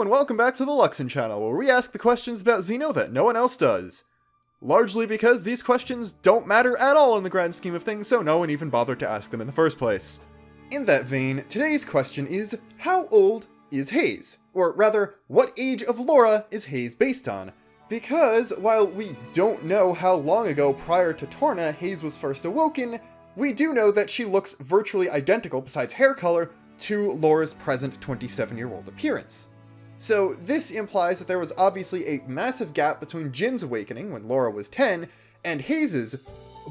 and welcome back to the Luxon channel, where we ask the questions about Xeno that no one else does. Largely because these questions don't matter at all in the grand scheme of things, so no one even bothered to ask them in the first place. In that vein, today's question is, how old is Haze? Or rather, what age of Laura is Haze based on? Because, while we don't know how long ago prior to Torna Haze was first awoken, we do know that she looks virtually identical, besides hair color, to Laura's present 27-year-old appearance. So this implies that there was obviously a massive gap between Jin's awakening, when Laura was 10, and Haze's,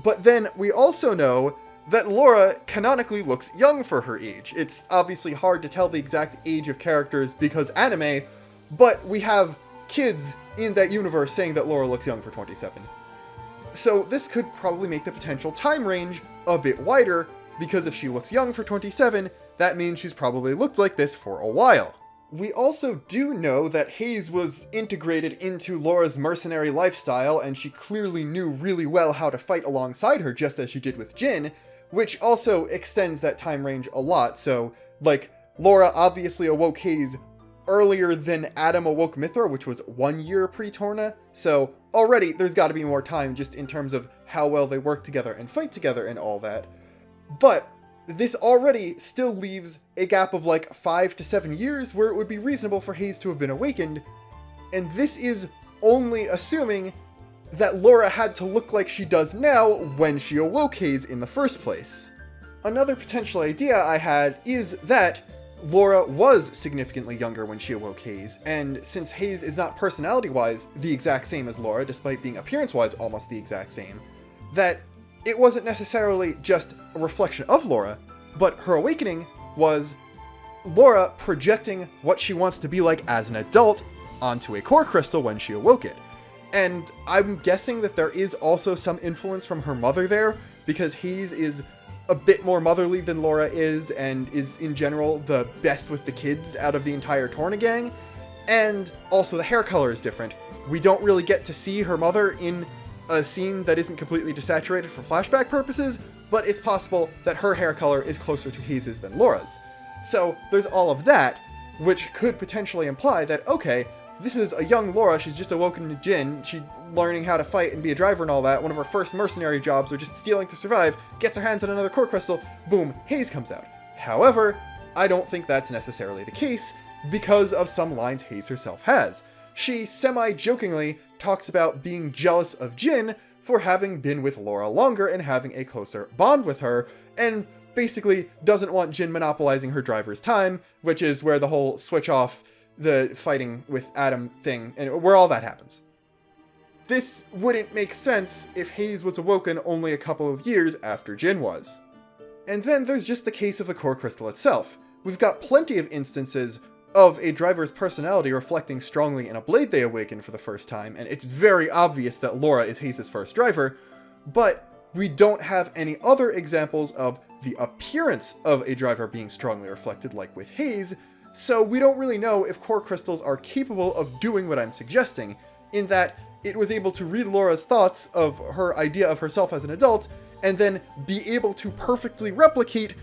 but then we also know that Laura canonically looks young for her age. It's obviously hard to tell the exact age of characters because anime, but we have kids in that universe saying that Laura looks young for 27. So this could probably make the potential time range a bit wider, because if she looks young for 27, that means she's probably looked like this for a while. We also do know that Haze was integrated into Laura's mercenary lifestyle, and she clearly knew really well how to fight alongside her, just as she did with Jin, which also extends that time range a lot. So, Laura obviously awoke Haze earlier than Adam awoke Mithra, which was 1 year pre-Torna, so already there's got to be more time just in terms of how well they work together and fight together and all that. But this already still leaves a gap of 5 to 7 years where it would be reasonable for Haze to have been awakened, and this is only assuming that Laura had to look like she does now when she awoke Haze in the first place. Another potential idea I had is that Laura was significantly younger when she awoke Haze, and since Haze is not personality-wise the exact same as Laura, despite being appearance-wise almost the exact same, that it wasn't necessarily just a reflection of Laura, but her awakening was Laura projecting what she wants to be like as an adult onto a core crystal when she awoke it. And I'm guessing that there is also some influence from her mother there, because Haze is a bit more motherly than Laura is, and is in general the best with the kids out of the entire Torna gang. And also the hair color is different. We don't really get to see her mother in a scene that isn't completely desaturated for flashback purposes, but it's possible that her hair color is closer to Haze's than Laura's. So there's all of that, which could potentially imply that, okay, this is a young Laura, she's just awoken to Jin, she's learning how to fight and be a driver and all that, one of her first mercenary jobs, or just stealing to survive, gets her hands on another core crystal, boom, Haze comes out. However, I don't think that's necessarily the case, because of some lines Haze herself has. She semi-jokingly talks about being jealous of Jin for having been with Laura longer and having a closer bond with her, and basically doesn't want Jin monopolizing her driver's time, which is where the whole switch off the fighting with Adam thing, and where all that happens. This wouldn't make sense if Haze was awoken only a couple of years after Jin was. And then there's just the case of the core crystal itself. We've got plenty of instances of a driver's personality reflecting strongly in a blade they awaken for the first time, and it's very obvious that Laura is Haze's first driver, but we don't have any other examples of the appearance of a driver being strongly reflected like with Haze, so we don't really know if core crystals are capable of doing what I'm suggesting, in that it was able to read Laura's thoughts of her idea of herself as an adult, and then be able to perfectly replicate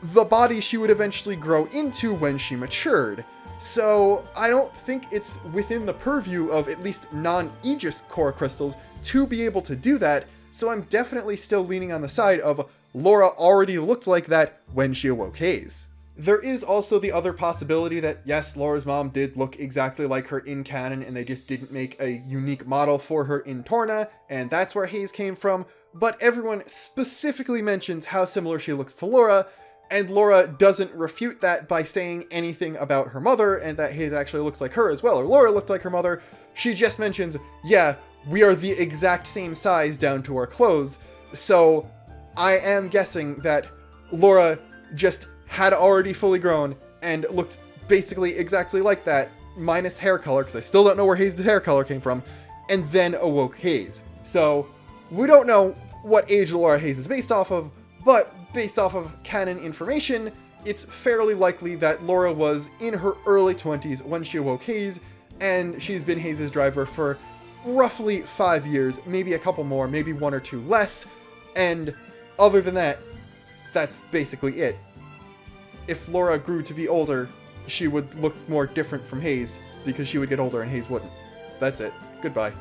the body she would eventually grow into when she matured. So I don't think it's within the purview of at least non-Aegis core crystals to be able to do that, so I'm definitely still leaning on the side of Laura already looked like that when she awoke Haze. There is also the other possibility that, yes, Laura's mom did look exactly like her in canon, and they just didn't make a unique model for her in Torna, and that's where Haze came from, but everyone specifically mentions how similar she looks to Laura, and Laura doesn't refute that by saying anything about her mother, and that Haze actually looks like her as well, or Laura looked like her mother. She just mentions, yeah, we are the exact same size down to our clothes, so I am guessing that Laura just had already fully grown and looked basically exactly like that, minus hair color, because I still don't know where Haze's hair color came from, and then awoke Haze. So we don't know what age Laura Haze is based off of, but based off of canon information, it's fairly likely that Laura was in her early 20s when she awoke Haze, and she's been Haze's driver for roughly 5 years, maybe a couple more, maybe 1 or 2 less, and other than that, that's basically it. If Laura grew to be older, she would look more different from Haze, because she would get older and Haze wouldn't. That's it. Goodbye.